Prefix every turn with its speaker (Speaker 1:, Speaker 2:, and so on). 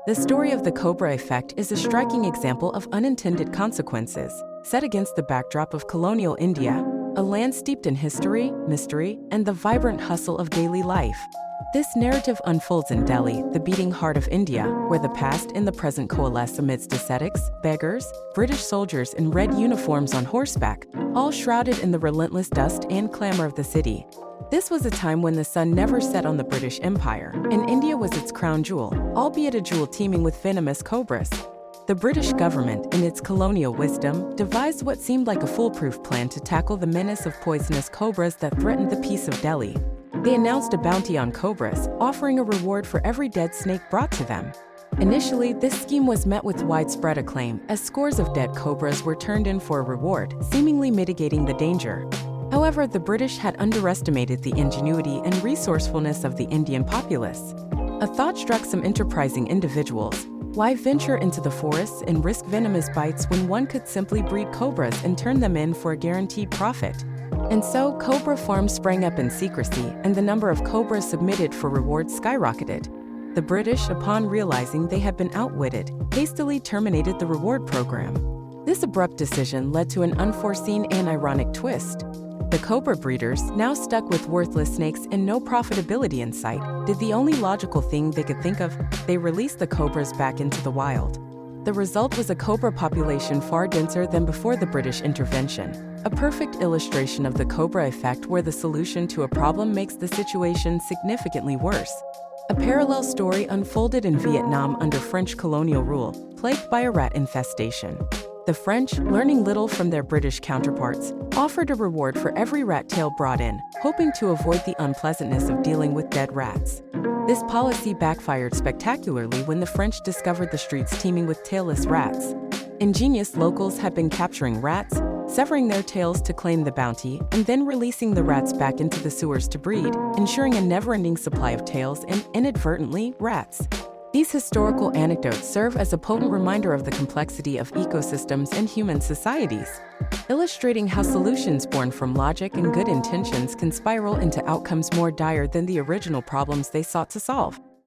Speaker 1: The story of the Cobra Effect is a striking example of unintended consequences, set against the backdrop of colonial India, a land steeped in history, mystery, and the vibrant hustle of daily life. This narrative unfolds in Delhi, the beating heart of India, where the past and the present coalesce amidst ascetics, beggars, British soldiers in red uniforms on horseback, all shrouded in the relentless dust and clamor of the city. This was a time when the sun never set on the British Empire, and India was its crown jewel, albeit a jewel teeming with venomous cobras. The British government, in its colonial wisdom, devised what seemed like a foolproof plan to tackle the menace of poisonous cobras that threatened the peace of Delhi. They announced a bounty on cobras, offering a reward for every dead snake brought to them. Initially, this scheme was met with widespread acclaim, as scores of dead cobras were turned in for a reward, seemingly mitigating the danger. However, the British had underestimated the ingenuity and resourcefulness of the Indian populace. A thought struck some enterprising individuals: why venture into the forests and risk venomous bites when one could simply breed cobras and turn them in for a guaranteed profit? And so, cobra farms sprang up in secrecy, and the number of cobras submitted for rewards skyrocketed. The British, upon realizing they had been outwitted, hastily terminated the reward program. This abrupt decision led to an unforeseen and ironic twist. The cobra breeders, now stuck with worthless snakes and no profitability in sight, did the only logical thing they could think of: they released the cobras back into the wild. The result was a cobra population far denser than before the British intervention, a perfect illustration of the Cobra Effect, where the solution to a problem makes the situation significantly worse. A parallel story unfolded in Vietnam under French colonial rule, plagued by a rat infestation. The French, learning little from their British counterparts, offered a reward for every rat tail brought in, hoping to avoid the unpleasantness of dealing with dead rats. This policy backfired spectacularly when the French discovered the streets teeming with tailless rats. Ingenious locals had been capturing rats, severing their tails to claim the bounty, and then releasing the rats back into the sewers to breed, ensuring a never-ending supply of tails and, inadvertently, rats. These historical anecdotes serve as a potent reminder of the complexity of ecosystems and human societies, illustrating how solutions born from logic and good intentions can spiral into outcomes more dire than the original problems they sought to solve.